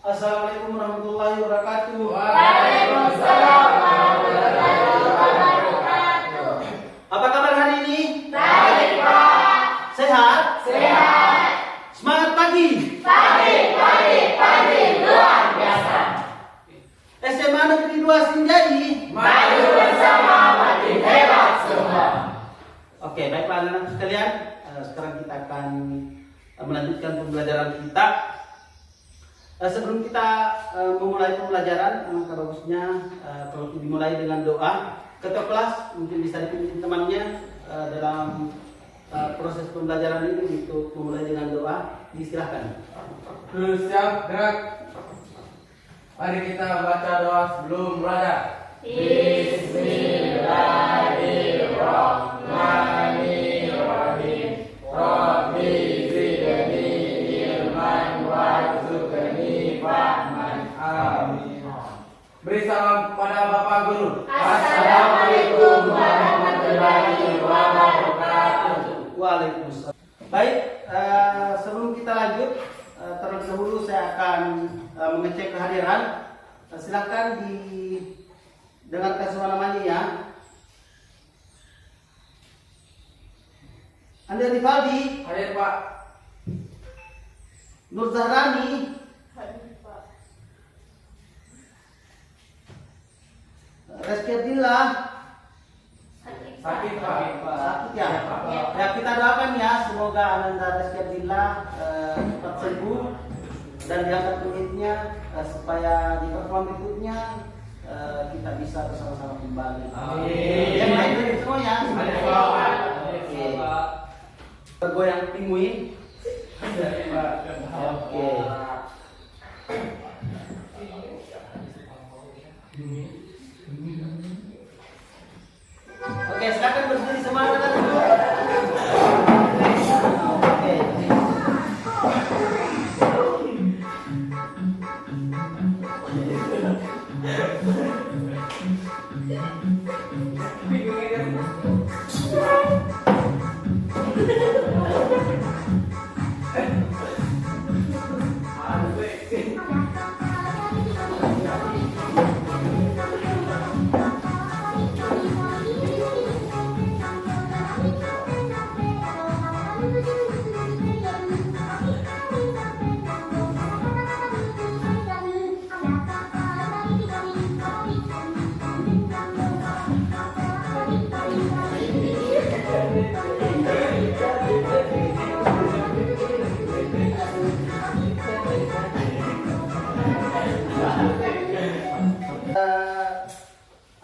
Assalamualaikum warahmatullahi wabarakatuh. Waalaikumsalam warahmatullahi wabarakatuh. Apa kabar hari ini? Baik, Pak. Sehat? Sehat. Semangat pagi. Pagi luar biasa. SMA Negeri 2 Sinjai. Maju bersama, makin hebat semua. Oke, baiklah anak-anak sekalian. Sekarang kita akan melanjutkan pembelajaran kita. Sebelum kita memulai pembelajaran, alangkah bagusnya kalau dimulai dengan doa. Ketua kelas mungkin bisa dipimpin temannya dalam proses pembelajaran ini untuk memulai dengan doa. Disilahkan. Siap, gerak. Mari kita baca doa sebelum belajar. Bismillahirrahmanirrahim. Rabbi zidni ilman warzuqni fahman. Amin. Beri salam kepada Bapak Guru. Assalamualaikum warahmatullahi wabarakatuh. Waalaikumsalam. Baik, sebelum kita lanjut, terlebih dahulu saya akan mengecek kehadiran. Silakan didengarkan semua namanya ya. Andi Rivaldi, Hadir, Pak. Nur Zahrani, Reski Abdillah. Sakit, Pak. Sakit ya? Ya, kita doakan ya, semoga Ananda Reski Abdillah cepat sembuh dan diangkat kulitnya supaya di pertemuan berikutnya kita bisa bersama-sama kembali. Amin. Yang lain dari semua ya. Amin, Pak. Oke. Bergoyang pinguin. Oke. Oke, silakan berdiri semua anak-anak dulu. Oke.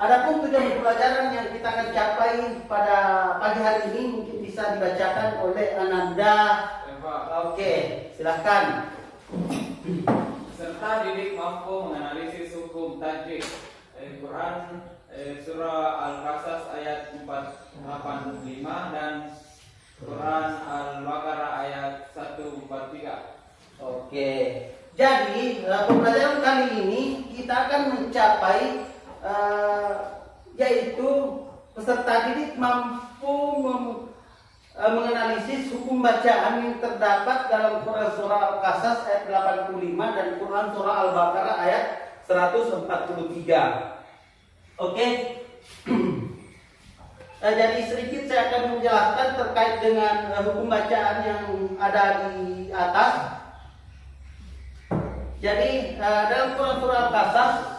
Adapun tujuan pelajaran yang kita akan capai pada pagi hari ini mungkin bisa dibacakan oleh Ananda. Oke, silahkan. Peserta didik mampu menganalisis hukum tajwid Al-Quran surah Al-Qasas ayat 485 dan Quran Al-Baqarah ayat 143. Oke, jadi pembelajaran kali ini kita akan mencapai yaitu peserta didik mampu menganalisis hukum bacaan yang terdapat dalam Quran surah Al-Qasas ayat 85 dan Quran surah Al-Baqarah ayat 143. Oke. Jadi sedikit saya akan menjelaskan terkait dengan hukum bacaan yang ada di atas. Jadi dalam Quran surah Al-Qasas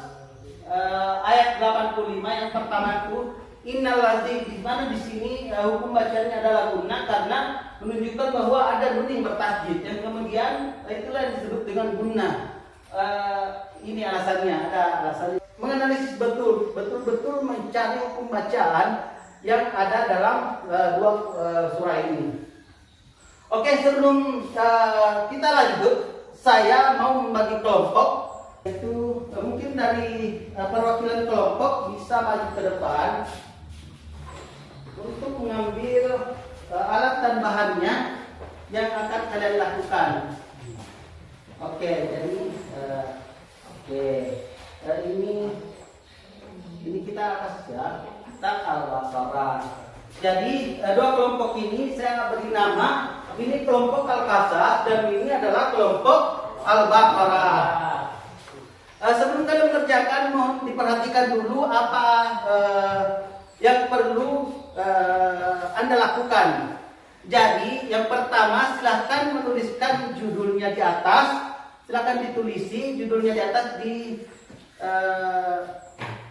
ayat 85 yang pertama itu innal-ladzi, di mana di sini hukum bacanya adalah gunnah karena menunjukkan bahwa ada nun yang bertasjid dan kemudian itulah yang disebut dengan gunnah. Ini alasannya, ada alasannya. Menganalisis betul-betul mencari hukum bacaan yang ada dalam dua surah ini. Oke, sebelum kita lanjut, saya mau membagi kelompok. Itu mungkin dari perwakilan kelompok bisa maju ke depan untuk mengambil alat dan bahannya yang akan kalian lakukan. Oke, jadi ini kita kasih ya, kita Al-Baqarah. Jadi dua kelompok ini saya beri nama, ini kelompok Al-Qasas dan ini adalah kelompok Al-Baqarah. diperhatikan dulu apa yang perlu Anda lakukan. Jadi yang pertama silahkan menuliskan judulnya di atas. Silahkan ditulisi judulnya di atas di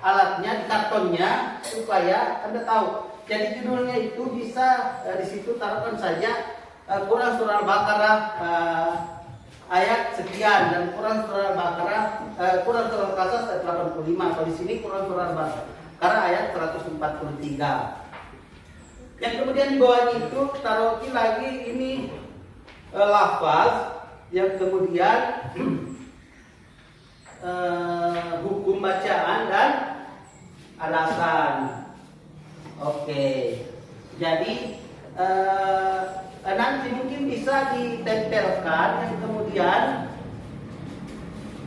alatnya, di kartonnya, supaya Anda tahu. Jadi judulnya itu bisa di situ taruhkan saja Quran surah Al-Baqarah ayat sekian, dan Quran surah Al-Baqarah Quran surah Al-Qasas ayat 85. Kalau di sini Quran surah Al-Baqarah ayat 143. Yang kemudian di bawahnya itu taruh lagi ini lafaz, yang kemudian hukum bacaan dan alasan. Oke. Jadi nanti mungkin bisa ditempelkan, yang kemudian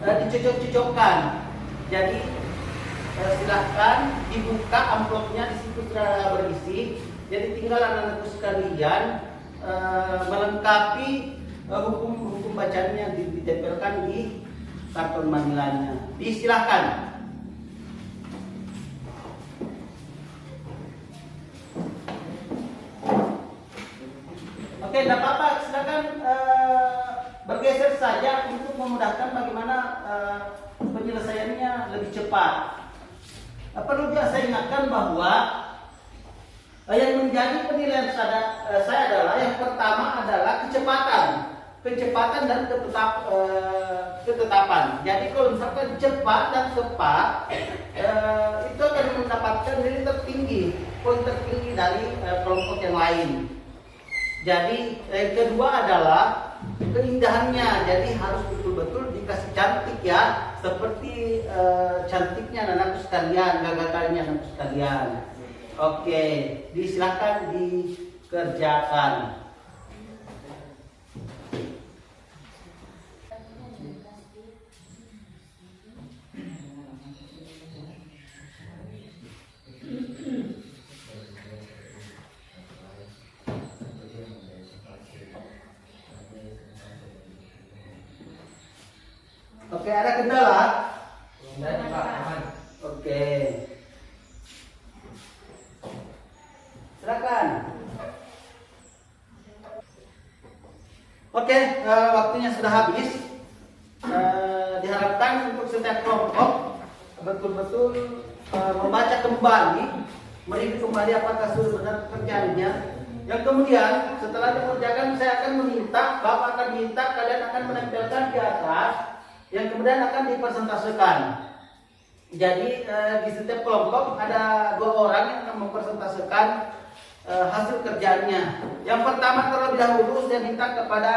dicocok-cocokkan. Jadi silahkan dibuka amplopnya, di situ sudah berisi. Jadi tinggal anak-anakku sekalian melengkapi hukum bacaannya, ditempelkan di karton manilanya. Disilahkan. Oke, tidak apa-apa. Silakan bergeser saja untuk memudahkan bagaimana penyelesaiannya lebih cepat. Perlu juga saya ingatkan bahwa yang menjadi penilaian saya adalah yang pertama adalah kecepatan dan ketetapan. Jadi kalau misalkan cepat dan tepat, itu akan mendapatkan nilai tertinggi, poin tertinggi dari kelompok yang lain. Jadi yang kedua adalah keindahannya. Jadi harus betul-betul dikasih cantik ya, seperti cantiknya anakku sekalian, gagakannya anakku sekalian. Oke, disilakan dikerjakan. Oke, ada kendala? Tidak, Pak. Aman. Oke. Silakan. Oke, waktunya sudah habis. Diharapkan untuk setiap kelompok betul-betul membaca kembali, mereview kembali apakah sudah benar pekerjaannya. Yang kemudian setelah dikerjakan, saya akan meminta, Bapak akan minta kalian akan menempelkan di atas, yang kemudian akan dipresentasikan. Jadi di setiap kelompok ada 2 orang yang akan mempresentasikan hasil kerjaannya. Yang pertama terlebih dahulu saya minta kepada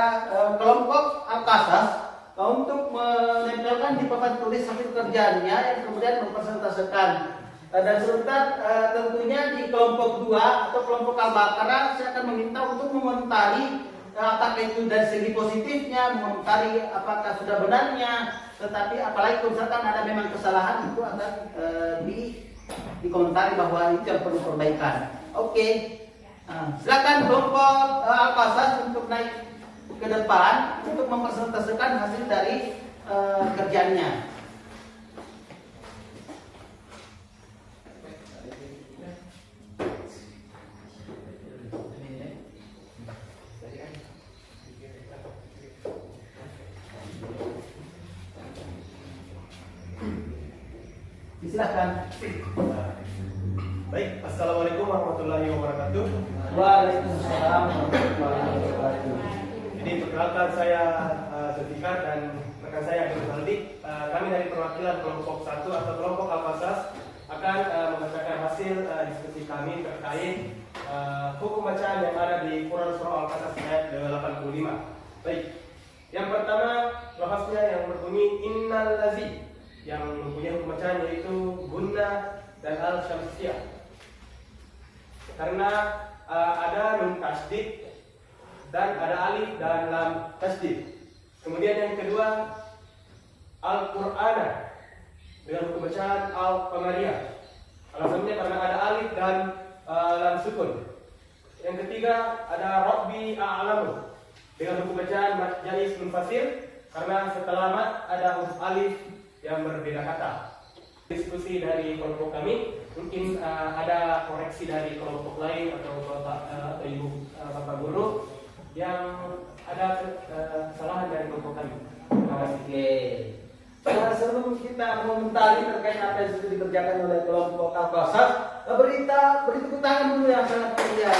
kelompok Al-Qasas untuk menempelkan di papan tulis hasil kerjaannya, yang kemudian mempresentasikan. Dan sebentar tentunya di kelompok 2 atau kelompok Al-Baqarah saya akan meminta untuk mengomentari apakah itu dari segi positifnya, mengomentari apakah sudah benarnya, tetapi apalagi kalau misalkan ada memang kesalahan, itu akan dikomentari bahwa itu yang perlu perbaikan. Oke. Silakan kelompok Al-Qasas untuk naik ke depan untuk mempresentasikan hasil dari kerjaannya. Silakan. Baik, assalamualaikum warahmatullahi wabarakatuh. Waalaikumsalam warahmatullahi wabarakatuh. Jadi perkenalkan saya Zulfikar dan rekan saya Abdul Haldik. Kami dari perwakilan kelompok 1 atau kelompok Al-Qasas akan membacakan hasil diskusi kami terkait hukum bacaan yang ada di Quran surah Al-Qasas ayat 85. Baik, yang pertama lafaznya yang berbunyi innal lazi, yang mempunyai hukum bacaan yaitu gunna dan al-syamsiyah. Karena ada nun tasdid dan ada alif dan lam tasdid. Kemudian yang kedua Al-Qur'ana dengan hukum bacaan al-qamariyah. Alasannya karena ada alif dan lam sukun. Yang ketiga ada Rabbi a'lamu dengan hukum bacaan mad jais munfasil, karena setelah mad ada huruf alif yang berbeda kata. diskusi dari kelompok kami, mungkin ada koreksi dari kelompok lain atau bapak atau ibu bapak guru yang ada kesalahan dari kelompok kami. Terima kasih. Oke. Sebelum kita mengomentari terkait apa yang sudah dikerjakan oleh kelompok Al-Qasas, beri tepuk tangan dulu yang sangat meriah.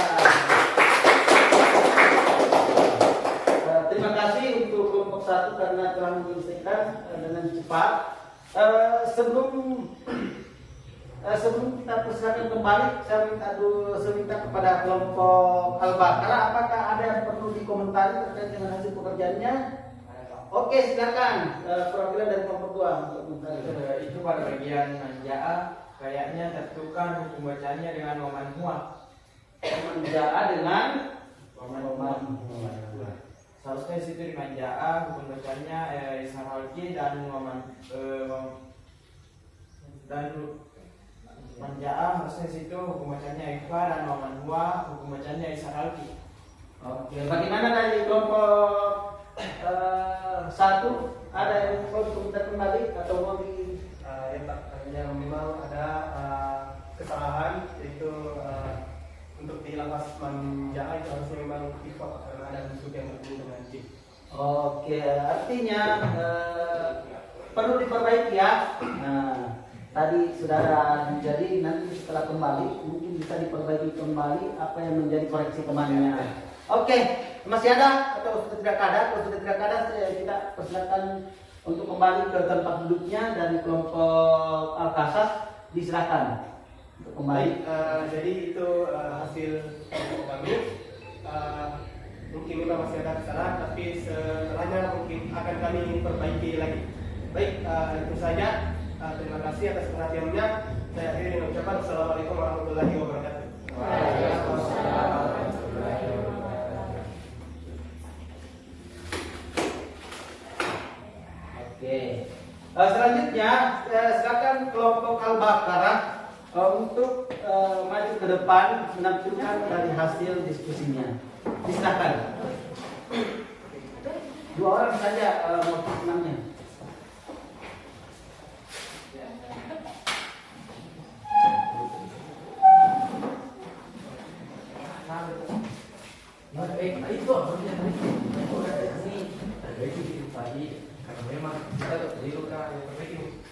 Terima kasih untuk kelompok 1 karena telah menyelesaikan dengan cepat. Sebelum kita persilakan kembali, saya minta kepada kelompok Al-Baqarah, apakah ada yang perlu dikomentari terkait dengan hasil pekerjaannya? Oke, silakan perwakilan dari kelompok 2 untuk komentari. Itu pada bagian manjaa kayaknya tentukan hukum bacanya dengan waman huwa. Manjaa dengan Waman huwa. Seharusnya di situ di manjaa hukum bacanya Isar Halki dan manjaa harusnya di situ hukum bacanya Ikhfa dan waman huwa hukum bacanya Isar Halki. Oke, bagaimana dari kelompok 1? Ada yang mau dikomentar kembali atau mau di Ya Pak, hanya memang ada kesalahan yaitu untuk di lapas Manjaa itu harusnya memang ikhfa karena ada unsur yang berhubungan dengan jin. Oke, artinya perlu diperbaiki ya. Nah, tadi saudara, jadi nanti setelah kembali mungkin bisa diperbaiki kembali apa yang menjadi koreksi temannya. Oke, masih ada atau sudah tidak ada? Kalau sudah tidak ada, kita persilakan untuk kembali ke tempat duduknya dari kelompok Al-Qasas. Disilakan untuk kembali. Jadi itu hasil kelompok kami. Mungkin memang masih ada kesalahan, tapi setelahnya mungkin akan kami perbaiki lagi. Baik, itu saja. Terima kasih atas perhatiannya. Saya akhiri dengan ucapan Assalamualaikum warahmatullahi wabarakatuh. Waalaikumsalam warahmatullahi wabarakatuh. Oke. Selanjutnya silakan kelompok Al-Baqarah untuk maju ke depan menampilkan dari hasil diskusinya. Silakan. 2 orang saja motif senangnya. Itu harusnya tadi karena memang kita terliru kan perbaiki.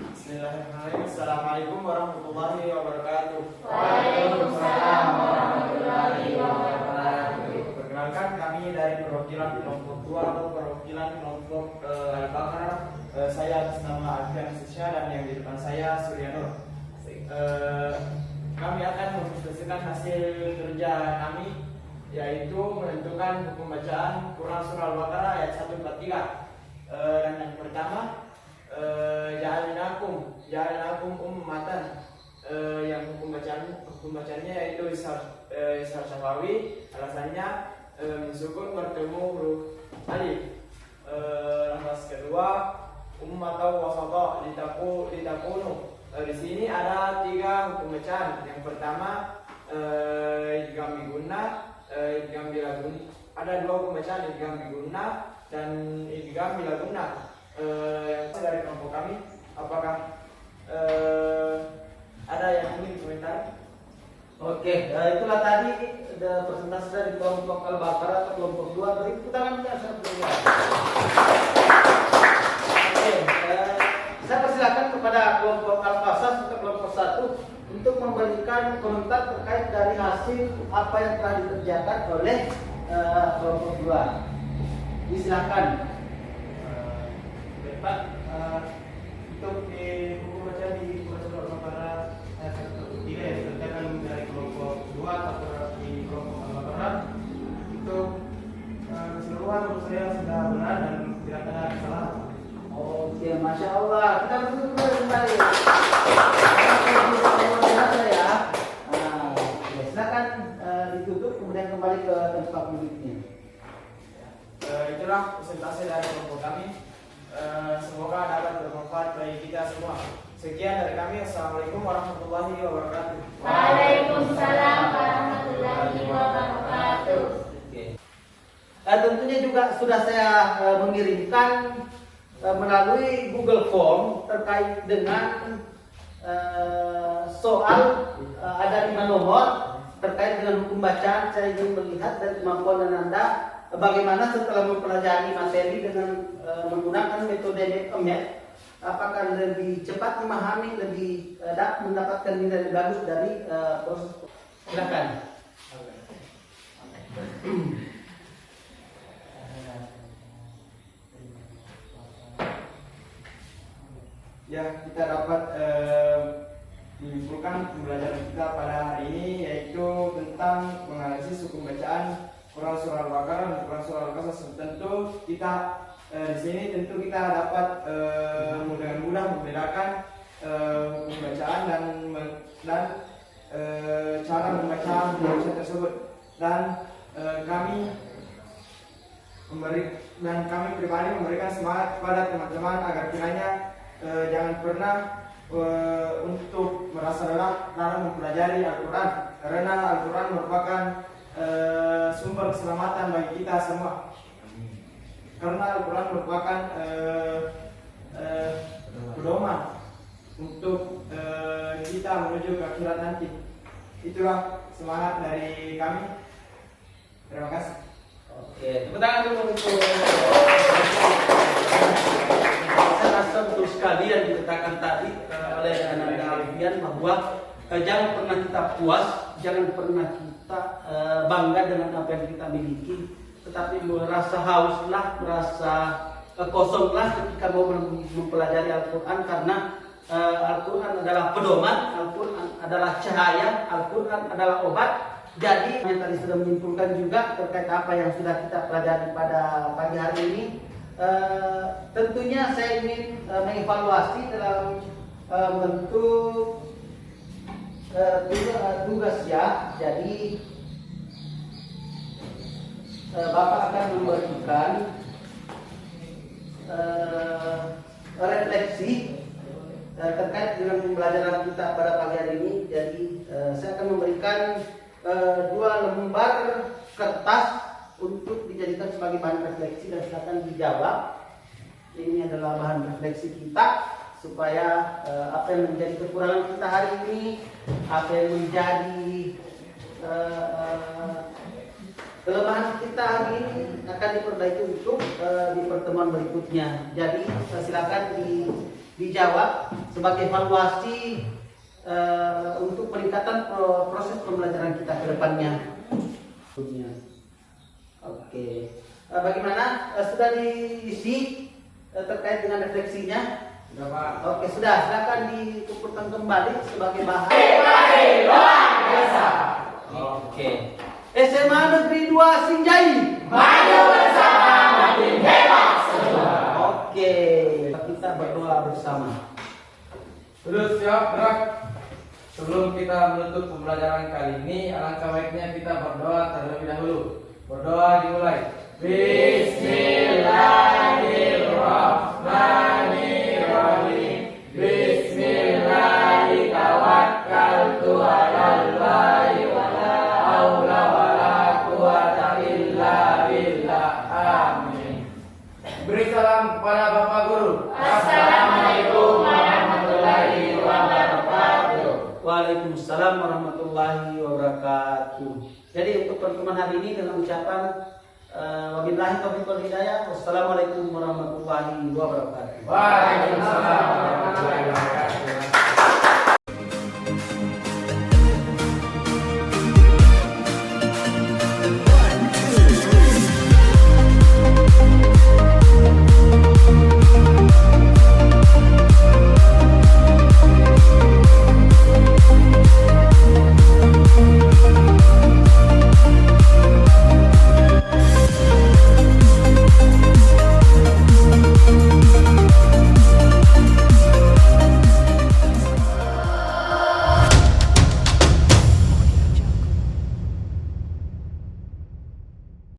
Bismillahirrahmanirrahim. Assalamualaikum warahmatullahi wabarakatuh. Waalaikumsalam warahmatullahi wabarakatuh. Perkenalkan kami dari perwakilan kelompok 2 atau perwakilan kelompok Al-Baqarah. Saya atas nama Alfian Susya dan yang di depan saya Surya Nur. Kami akan mempresentasikan hasil kerja kami, yaitu menentukan hukum bacaan Quran Surah Al-Baqarah ayat 143. Dan yang pertama, ja'alnakum ummatan, yang hukum bacanya yaitu Ishar Syafawi. Alasannya sukun bertemu huruf alif. Lafaz kedua ummatan wasata litakunu. Di sini ada 3 hukum bacaan. Yang pertama idgham bi gunnah, idgham bila gunnah. Ada 2 hukum bacaan, idgham bi gunnah dan idgham bila gunnah. Dari kelompok kami, apakah ada yang ingin komentar? Oke, itulah tadi presentasi dari kelompok Al-Baqarah atau kelompok 2. Beri tepuk tangan kita sebelumnya. Oke, saya persilakan kepada kelompok Al-Qasas atau kelompok 1 untuk memberikan komentar terkait dari hasil apa yang telah dikerjakan oleh kelompok 2. Disilakan. Pak, untuk di buku baca di Quran Surah Al-Baqarah ayat 1 yang dikerjakan dari kelompok 2 atau di kelompok Al-Baqarah, untuk keseluruhan menurut saya sudah benar dan tidak ada kesalahan. Oke, Masya Allah. Kita berdua kembali. Ya. Silakan ditutup kemudian kembali ke tempat duduknya. Itulah presentasi dari kelompok kami. semoga dapat bermanfaat bagi kita semua. Sekian dari kami. Assalamualaikum warahmatullahi wabarakatuh. Waalaikumsalam warahmatullahi wabarakatuh. Tentunya juga sudah saya mengirimkan melalui Google Form terkait dengan soal ada 5 nomor terkait dengan hukum bacaan. Saya ingin melihat dari kemampuan Anda bagaimana setelah mempelajari materi dengan menggunakan metode MET, apakah lebih cepat memahami, lebih mendapatkan nilai bagus dari proses. Silakan. Ya, kita dapat menyimpulkan pembelajaran kita pada hari ini, yaitu tentang menganalisis hukum bacaan Quran surah Al-Baqarah dan Quran surah Al-Qasas. Tentu kita di sini tentu kita dapat dengan mudah membedakan hukum bacaan dan cara membaca tersebut. Dan kami pribadi memberikan semangat kepada teman-teman agar kiranya jangan pernah untuk merasa lelah dalam mempelajari Al-Quran, karena Al-Quran merupakan sumber keselamatan bagi kita semua. Karena Al-Quran merupakan pedoman untuk kita menuju ke akhirat nanti. Itulah semangat dari kami. Terima kasih. Oke, tepuk tangan dulu untuk saya rasa betul sekali yang dikatakan tadi oleh Ananda Alfian bahwa jangan pernah kita puas, jangan pernah kita bangga dengan apa yang kita miliki, tetapi merasa hauslah, merasa kosonglah ketika mau mempelajari Al-Quran, karena Al-Quran adalah pedoman, Al-Quran adalah cahaya, Al-Quran adalah obat. Jadi yang tadi sudah menyimpulkan juga terkait apa yang sudah kita pelajari pada pagi hari ini. Tentunya saya ingin mengevaluasi dalam bentuk tugas ya. Jadi Bapak akan memberikan refleksi terkait dengan pembelajaran kita pada pagi hari ini. Jadi saya akan memberikan 2 lembar kertas untuk dijadikan sebagai bahan refleksi dan silakan dijawab. Ini adalah bahan refleksi kita supaya apa yang menjadi kekurangan kita hari ini, apa yang menjadi kelemahan kita hari ini akan diperbaiki untuk di pertemuan berikutnya. Jadi silakan dijawab sebagai evaluasi untuk peningkatan proses pembelajaran kita ke depannya. Oke, bagaimana? Sudah diisi terkait dengan refleksinya? Sudah, Pak. Oke, sudah. Silakan dikumpulkan kembali sebagai bahan. Luar biasa. Oke. SMA Negeri 2 Sinjai. Maju bersama makin hebat semua. Oke, kita berdoa bersama. Terus siap gerak. Sebelum kita menutup pembelajaran kali ini, alangkah baiknya kita berdoa terlebih dahulu. Berdoa dimulai. Bismillahirrahmanirrahim. Bismillahi tawakkaltu 'alallahi wa la haula wa la quwwata illa billah. Amin. Beri salam kepada Bapak Guru. Assalamualaikum warahmatullahi wabarakatuh. Waalaikumsalam warahmatullahi wabarakatuh. Jadi untuk pertemuan hari ini dengan ucapan wabillahi taufiq wal hidayah. Wassalamualaikum warahmatullahi wabarakatuh. Waalaikumsalam warahmatullahi wabarakatuh.